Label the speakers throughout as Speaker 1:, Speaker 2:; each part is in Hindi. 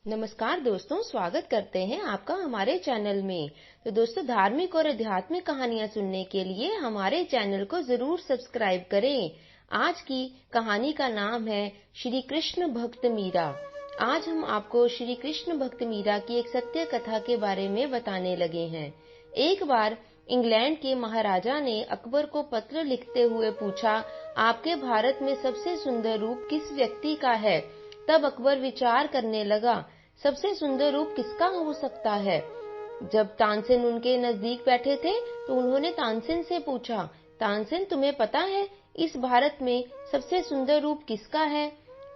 Speaker 1: नमस्कार दोस्तों, स्वागत करते हैं आपका हमारे चैनल में। तो दोस्तों, धार्मिक और आध्यात्मिक कहानियां सुनने के लिए हमारे चैनल को जरूर सब्सक्राइब करें। आज की कहानी का नाम है श्री कृष्ण भक्त मीरा। आज हम आपको श्री कृष्ण भक्त मीरा की एक सत्य कथा के बारे में बताने लगे हैं। एक बार इंग्लैंड के महाराजा ने अकबर को पत्र लिखते हुए पूछा, आपके भारत में सबसे सुंदर रूप किस व्यक्ति का है? तब अकबर विचार करने लगा, सबसे सुंदर रूप किसका हो सकता है? जब तानसेन उनके नजदीक बैठे थे तो उन्होंने तानसेन से पूछा, तानसेन तुम्हें पता है इस भारत में सबसे सुंदर रूप किसका है?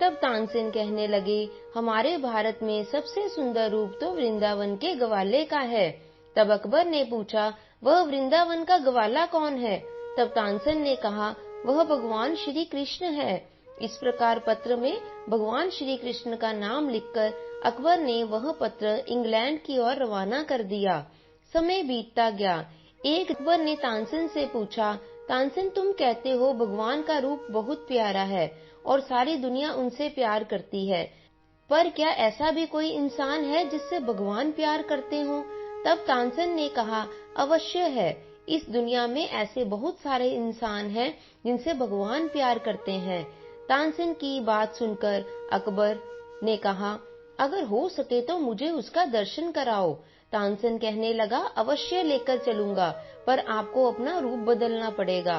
Speaker 1: तब तानसेन कहने लगे, हमारे भारत में सबसे सुंदर रूप तो वृंदावन के ग्वाले का है। तब अकबर ने पूछा, वह वृंदावन का ग्वाला कौन है? तब तानसेन ने कहा, वह भगवान श्री कृष्ण है। इस प्रकार पत्र में भगवान श्री कृष्ण का नाम लिखकर अकबर ने वह पत्र इंग्लैंड की ओर रवाना कर दिया। समय बीतता गया। एक अकबर ने तानसेन से पूछा, तानसेन तुम कहते हो भगवान का रूप बहुत प्यारा है और सारी दुनिया उनसे प्यार करती है, पर क्या ऐसा भी कोई इंसान है जिससे भगवान प्यार करते हो? तब तानसेन ने कहा, अवश्य है, इस दुनिया में ऐसे बहुत सारे इंसान हैं जिनसे भगवान प्यार करते हैं। तानसेन की बात सुनकर अकबर ने कहा, अगर हो सके तो मुझे उसका दर्शन कराओ। तानसेन कहने लगा, अवश्य लेकर चलूंगा, पर आपको अपना रूप बदलना पड़ेगा।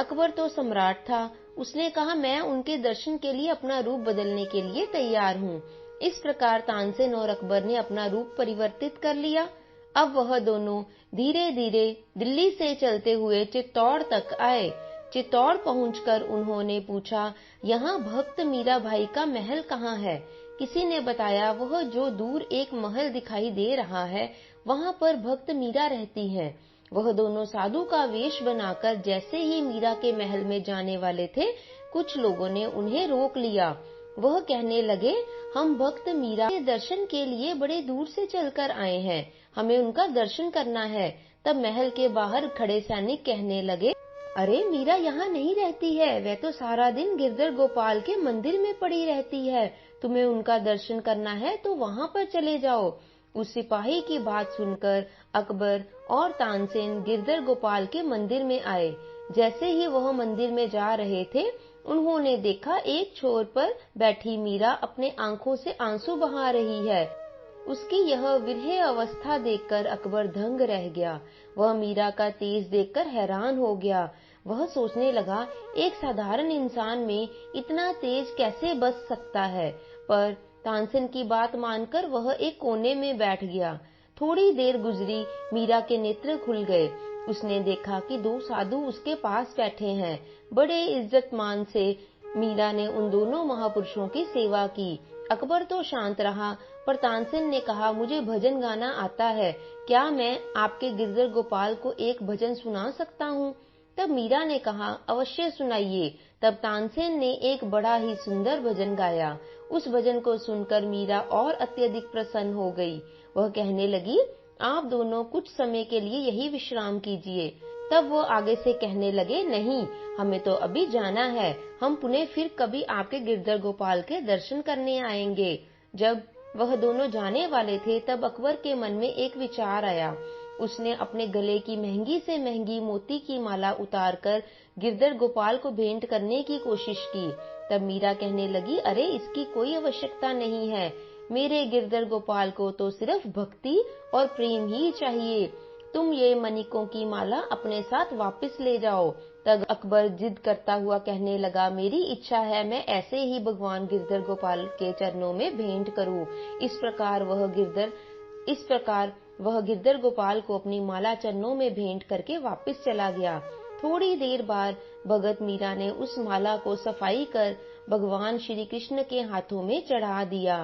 Speaker 1: अकबर तो सम्राट था, उसने कहा, मैं उनके दर्शन के लिए अपना रूप बदलने के लिए तैयार हूँ। इस प्रकार तानसेन और अकबर ने अपना रूप परिवर्तित कर लिया। अब वह दोनों धीरे धीरे दिल्ली से चलते हुए चित्तौड़ तक आए। चित्तौड़ पहुंचकर उन्होंने पूछा, यहाँ भक्त मीरा भाई का महल कहाँ है? किसी ने बताया, वह जो दूर एक महल दिखाई दे रहा है, वहाँ पर भक्त मीरा रहती है। वह दोनों साधु का वेश बनाकर जैसे ही मीरा के महल में जाने वाले थे, कुछ लोगों ने उन्हें रोक लिया। वह कहने लगे, हम भक्त मीरा के दर्शन के लिए बड़े दूर से चलकर आए हैं, हमें उनका दर्शन करना है। तब महल के बाहर खड़े सैनिक कहने लगे, अरे मीरा यहाँ नहीं रहती है, वह तो सारा दिन गिरधर गोपाल के मंदिर में पड़ी रहती है। तुम्हें उनका दर्शन करना है तो वहाँ पर चले जाओ। उस सिपाही की बात सुनकर अकबर और तानसेन गिरधर गोपाल के मंदिर में आए। जैसे ही वह मंदिर में जा रहे थे, उन्होंने देखा एक छोर पर बैठी मीरा अपने आंखों से आंसू बहा रही है। उसकी यह विरह अवस्था देखकर अकबर दंग रह गया। वह मीरा का तेज देखकर हैरान हो गया। वह सोचने लगा, एक साधारण इंसान में इतना तेज कैसे बस सकता है? पर तानसेन की बात मानकर वह एक कोने में बैठ गया। थोड़ी देर गुजरी, मीरा के नेत्र खुल गए। उसने देखा कि दो साधु उसके पास बैठे हैं। बड़े इज्जत मान से मीरा ने उन दोनों महापुरुषों की सेवा की। अकबर तो शांत रहा, पर तानसेन ने कहा, मुझे भजन गाना आता है, क्या मैं आपके गिरधर गोपाल को एक भजन सुना सकता हूँ? तब मीरा ने कहा, अवश्य सुनाइए। तब तानसेन ने एक बड़ा ही सुंदर भजन गाया। उस भजन को सुनकर मीरा और अत्यधिक प्रसन्न हो गई। वह कहने लगी, आप दोनों कुछ समय के लिए यही विश्राम कीजिए। तब वो आगे से कहने लगे, नहीं, हमें तो अभी जाना है, हम पुनः फिर कभी आपके गिरधर गोपाल के दर्शन करने आएंगे। जब वह दोनों जाने वाले थे, तब अकबर के मन में एक विचार आया। उसने अपने गले की महंगी से महंगी मोती की माला उतारकर गिरधर गोपाल को भेंट करने की कोशिश की। तब मीरा कहने लगी, अरे इसकी कोई आवश्यकता नहीं है, मेरे गिरधर गोपाल को तो सिर्फ भक्ति और प्रेम ही चाहिए। तुम ये मणिकों की माला अपने साथ वापस ले जाओ। तब अकबर जिद करता हुआ कहने लगा, मेरी इच्छा है मैं ऐसे ही भगवान गिरधर गोपाल के चरणों में भेंट करूं। इस प्रकार वह गिरधर गोपाल को अपनी माला चरणों में भेंट करके वापस चला गया। थोड़ी देर बाद भगत मीरा ने उस माला को सफाई कर भगवान श्री कृष्ण के हाथों में चढ़ा दिया।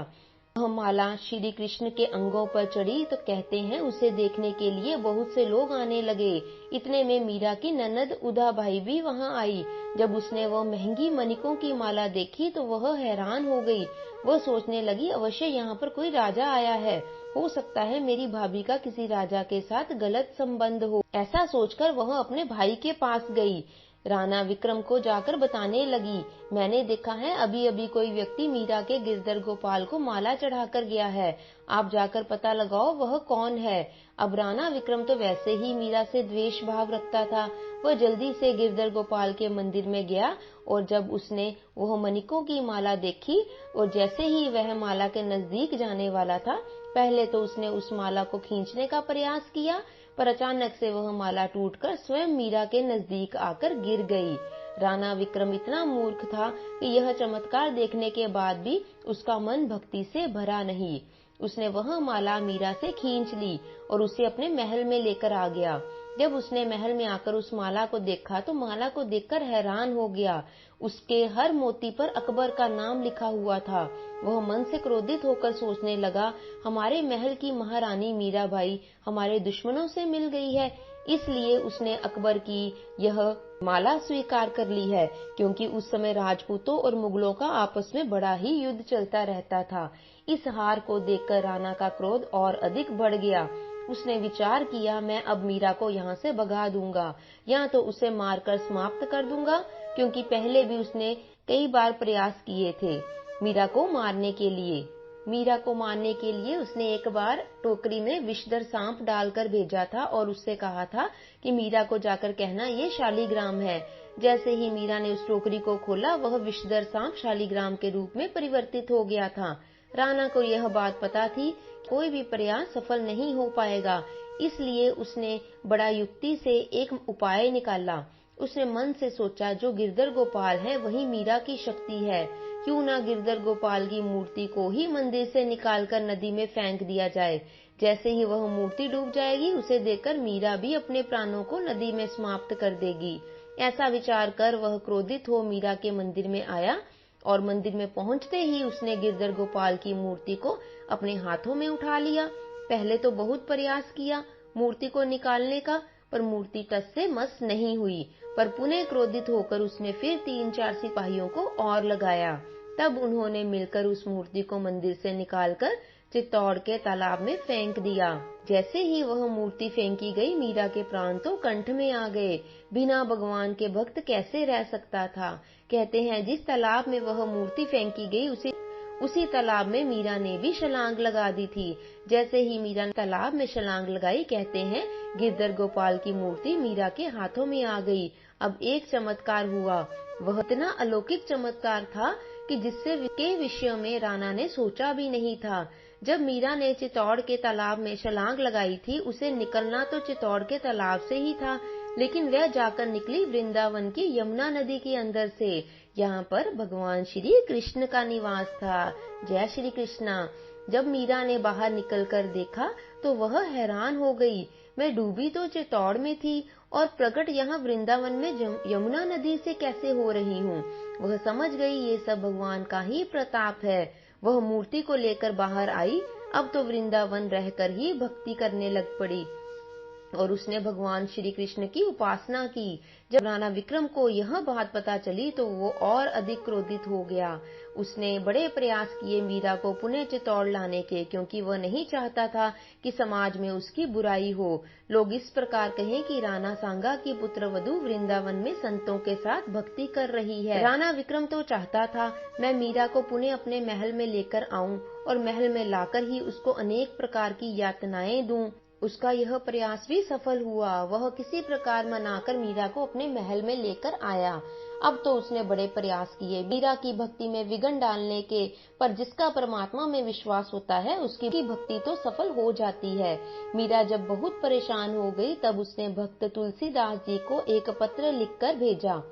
Speaker 1: वह माला श्री कृष्ण के अंगों पर चढ़ी तो कहते हैं, उसे देखने के लिए बहुत से लोग आने लगे। इतने में मीरा की ननद उदा बाई भी वहां आई। जब उसने वह महंगी मणिकों की माला देखी तो वह हैरान हो गई। वह सोचने लगी, अवश्य यहाँ पर कोई राजा आया है, हो सकता है मेरी भाभी का किसी राजा के साथ गलत संबंध हो। ऐसा सोचकर वह अपने भाई के पास गई। राणा विक्रम को जाकर बताने लगी, मैंने देखा है अभी अभी कोई व्यक्ति मीरा के गिरधर गोपाल को माला चढ़ाकर गया है, आप जाकर पता लगाओ वह कौन है। अब राणा विक्रम तो वैसे ही मीरा से द्वेष भाव रखता था। वह जल्दी से गिरधर गोपाल के मंदिर में गया और जब उसने वह मणिकों की माला देखी और जैसे ही वह माला के नजदीक जाने वाला था, पहले तो उसने उस माला को खींचने का प्रयास किया, पर अचानक से वह माला टूटकर स्वयं मीरा के नजदीक आकर गिर गई। राणा विक्रम इतना मूर्ख था कि यह चमत्कार देखने के बाद भी उसका मन भक्ति से भरा नहीं। उसने वह माला मीरा से खींच ली और उसे अपने महल में लेकर आ गया। जब उसने महल में आकर उस माला को देखा तो माला को देखकर हैरान हो गया। उसके हर मोती पर अकबर का नाम लिखा हुआ था। वह मन से क्रोधित होकर सोचने लगा, हमारे महल की महारानी मीराबाई हमारे दुश्मनों से मिल गई है, इसलिए उसने अकबर की यह माला स्वीकार कर ली है, क्योंकि उस समय राजपूतों और मुगलों का आपस में बड़ा ही युद्ध चलता रहता था। इस हार को देखकर राणा का क्रोध और अधिक बढ़ गया। उसने विचार किया, मैं अब मीरा को यहाँ से भगा दूंगा या तो उसे मारकर समाप्त कर दूंगा, क्योंकि पहले भी उसने कई बार प्रयास किए थे मीरा को मारने के लिए। उसने एक बार टोकरी में विषधर सांप डालकर भेजा था और उससे कहा था कि मीरा को जाकर कहना ये शालिग्राम है। जैसे ही मीरा ने उस टोकरी को खोला, वह विषधर सांप शालिग्राम के रूप में परिवर्तित हो गया था। राणा को यह बात पता थी कि कोई भी प्रयास सफल नहीं हो पाएगा, इसलिए उसने बड़ा युक्ति से एक उपाय निकाला। उसने मन से सोचा, जो गिरधर गोपाल है वही मीरा की शक्ति है, क्यों ना गिरधर गोपाल की मूर्ति को ही मंदिर से निकालकर नदी में फेंक दिया जाए। जैसे ही वह मूर्ति डूब जाएगी, उसे देखकर मीरा भी अपने प्राणों को नदी में समाप्त कर देगी। ऐसा विचार कर वह क्रोधित हो मीरा के मंदिर में आया और मंदिर में पहुंचते ही उसने गिरधर गोपाल की मूर्ति को अपने हाथों में उठा लिया। पहले तो बहुत प्रयास किया मूर्ति को निकालने का, पर मूर्ति टस से मस नहीं हुई। पर पुनः क्रोधित होकर उसने फिर 3-4 सिपाहियों को और लगाया। तब उन्होंने मिलकर उस मूर्ति को मंदिर से निकालकर चित्तौड़ के तालाब में फेंक दिया। जैसे ही वह मूर्ति फेंकी गई, मीरा के प्राण तो कंठ में आ गए। बिना भगवान के भक्त कैसे रह सकता था। कहते हैं जिस तालाब में वह मूर्ति फेंकी गई, उसी तालाब में मीरा ने भी छलांग लगा दी थी। जैसे ही मीरा ने तालाब में छलांग लगाई, कहते हैं गिरधर गोपाल की मूर्ति मीरा के हाथों में आ गई। अब एक चमत्कार हुआ, वह इतना अलौकिक चमत्कार था कि जिससे के विषय में राणा ने सोचा भी नहीं था। जब मीरा ने चित्तौड़ के तालाब में छलांग लगाई थी, उसे निकलना तो चित्तौड़ के तालाब से ही था, लेकिन वह जाकर निकली वृंदावन की यमुना नदी के अंदर से। यहाँ पर भगवान श्री कृष्ण का निवास था। जय श्री कृष्णा। जब मीरा ने बाहर निकलकर देखा तो वह हैरान हो गई। मैं डूबी तो चित्तौड़ में थी और प्रकट यहाँ वृंदावन में यमुना नदी से कैसे हो रही हूँ। वह समझ गई ये सब भगवान का ही प्रताप है। वह मूर्ति को लेकर बाहर आई। अब तो वृंदावन रहकर ही भक्ति करने लग पड़ी और उसने भगवान श्री कृष्ण की उपासना की। जब राणा विक्रम को यह बात पता चली तो वो और अधिक क्रोधित हो गया। उसने बड़े प्रयास किए मीरा को पुनः चित्तौड़ लाने के, क्योंकि वह नहीं चाहता था कि समाज में उसकी बुराई हो। लोग इस प्रकार कहें कि राणा सांगा की पुत्रवधू वृंदावन में संतों के साथ भक्ति कर रही है। राणा विक्रम तो चाहता था मैं मीरा को पुनः अपने महल में लेकर आऊं और महल में लाकर ही उसको अनेक प्रकार की यातनाएं दूं। उसका यह प्रयास भी सफल हुआ। वह किसी प्रकार मनाकर मीरा को अपने महल में लेकर आया। अब तो उसने बड़े प्रयास किए मीरा की भक्ति में विघ्न डालने के, पर जिसका परमात्मा में विश्वास होता है उसकी भक्ति तो सफल हो जाती है। मीरा जब बहुत परेशान हो गई, तब उसने भक्त तुलसीदास जी को एक पत्र लिखकर भेजा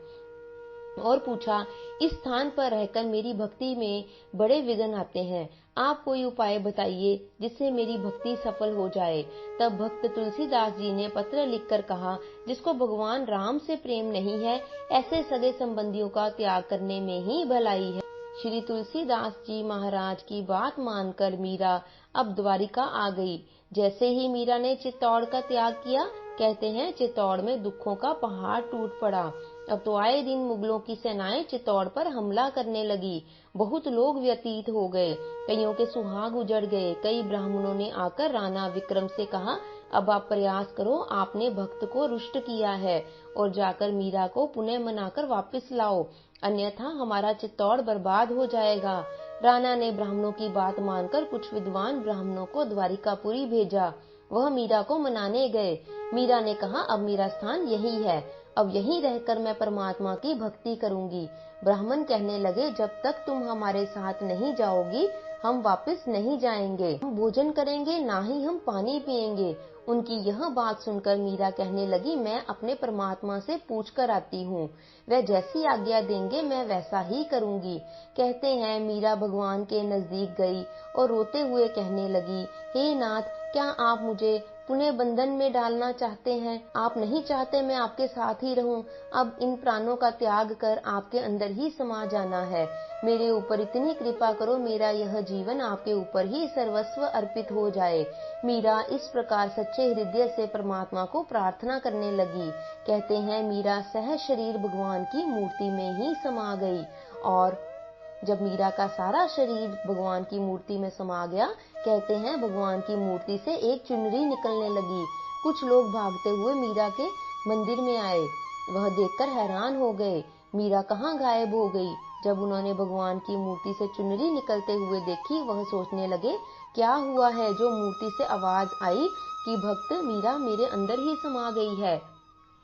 Speaker 1: और पूछा, इस स्थान पर रहकर मेरी भक्ति में बड़े विघ्न आते हैं, आप कोई उपाय बताइए जिससे मेरी भक्ति सफल हो जाए। तब भक्त तुलसीदास जी ने पत्र लिखकर कहा, जिसको भगवान राम से प्रेम नहीं है, ऐसे सगे संबंधियों का त्याग करने में ही भलाई है। श्री तुलसीदास जी महाराज की बात मानकर मीरा अब द्वारिका आ गई। जैसे ही मीरा ने चित्तौड़ का त्याग किया, कहते हैं चित्तौड़ में दुखों का पहाड़ टूट पड़ा। अब तो आए दिन मुगलों की सेनाएं चित्तौड़ पर हमला करने लगी। बहुत लोग व्यतीत हो गए, कईयों के सुहाग उजड़ गए। कई ब्राह्मणों ने आकर राणा विक्रम से कहा, अब आप प्रयास करो, आपने भक्त को रुष्ट किया है और जाकर मीरा को पुनः मनाकर वापस लाओ, अन्यथा हमारा चित्तौड़ बर्बाद हो जाएगा। राणा ने ब्राह्मणों की बात मानकर कुछ विद्वान ब्राह्मणों को द्वारिकापुरी भेजा। वह मीरा को मनाने गए। मीरा ने कहा, अब मेरा स्थान यही है, अब यहीं रहकर मैं परमात्मा की भक्ति करूंगी। ब्राह्मण कहने लगे, जब तक तुम हमारे साथ नहीं जाओगी हम वापस नहीं जाएंगे, हम भोजन करेंगे ना ही हम पानी पिएंगे। उनकी यह बात सुनकर मीरा कहने लगी, मैं अपने परमात्मा से पूछ कर आती हूँ, वह जैसी आज्ञा देंगे मैं वैसा ही करूंगी। कहते हैं मीरा भगवान के नजदीक गई और रोते हुए कहने लगी, हे नाथ, क्या आप मुझे पुनः बंधन में डालना चाहते हैं? आप नहीं चाहते मैं आपके साथ ही रहूं? अब इन प्राणों का त्याग कर आपके अंदर ही समा जाना है। मेरे ऊपर इतनी कृपा करो, मेरा यह जीवन आपके ऊपर ही सर्वस्व अर्पित हो जाए। मीरा इस प्रकार सच्चे हृदय से परमात्मा को प्रार्थना करने लगी। कहते हैं मीरा सह शरीर भगवान की मूर्ति में ही समा गई और जब मीरा का सारा शरीर भगवान की मूर्ति में समा गया, कहते हैं भगवान की मूर्ति से एक चुनरी निकलने लगी। कुछ लोग भागते हुए मीरा के मंदिर में आए। वह देखकर हैरान हो गए, मीरा कहाँ गायब हो गई। जब उन्होंने भगवान की मूर्ति से चुनरी निकलते हुए देखी, वह सोचने लगे, क्या हुआ है जो मूर्ति से आवाज आई कि भक्त मीरा मेरे अंदर ही समा गई है,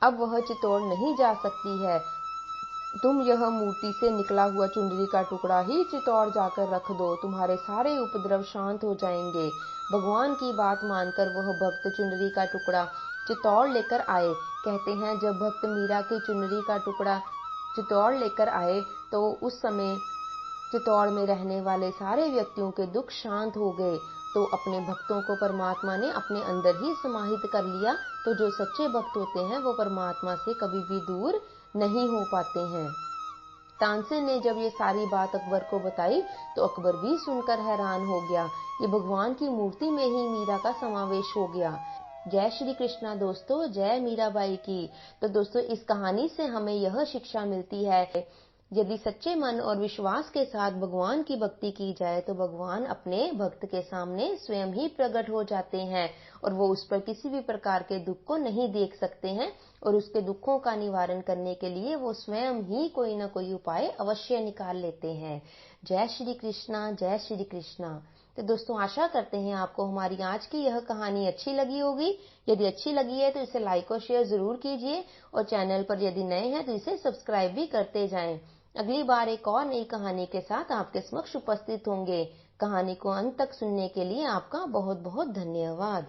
Speaker 1: अब वह चित्तौड़ नहीं जा सकती है। तुम यह मूर्ति से निकला हुआ चुनरी का टुकड़ा ही चित्तौड़ जाकर रख दो, तुम्हारे सारे उपद्रव शांत हो जाएंगे। भगवान की बात मानकर वह भक्त चुनरी का टुकड़ा चित्तौड़ लेकर आए। कहते हैं जब भक्त मीरा की चुनरी का टुकड़ा चित्तौड़ लेकर आए तो उस समय चित्तौड़ में रहने वाले सारे व्यक्तियों के दुख शांत हो गए। तो अपने भक्तों को परमात्मा ने अपने अंदर ही समाहित कर लिया। तो जो सच्चे भक्त होते हैं वो परमात्मा से कभी भी दूर नहीं हो पाते हैं। तानसेन ने जब ये सारी बात अकबर को बताई तो अकबर भी सुनकर हैरान हो गया। ये भगवान की मूर्ति में ही मीरा का समावेश हो गया। जय श्री कृष्णा दोस्तों, जय मीराबाई की। तो दोस्तों इस कहानी से हमें यह शिक्षा मिलती है, यदि सच्चे मन और विश्वास के साथ भगवान की भक्ति की जाए तो भगवान अपने भक्त के सामने स्वयं ही प्रकट हो जाते हैं और वो उस पर किसी भी प्रकार के दुख को नहीं देख सकते हैं और उसके दुखों का निवारण करने के लिए वो स्वयं ही कोई न कोई उपाय अवश्य निकाल लेते हैं। जय श्री कृष्णा, जय श्री कृष्णा। तो दोस्तों आशा करते हैं आपको हमारी आज की यह कहानी अच्छी लगी होगी। यदि अच्छी लगी है तो इसे लाइक और शेयर जरूर कीजिए और चैनल पर यदि नए हैं तो इसे सब्सक्राइब भी करते जाएं। अगली बार एक और नई कहानी के साथ आपके समक्ष उपस्थित होंगे। कहानी को अंत तक सुनने के लिए आपका बहुत बहुत धन्यवाद।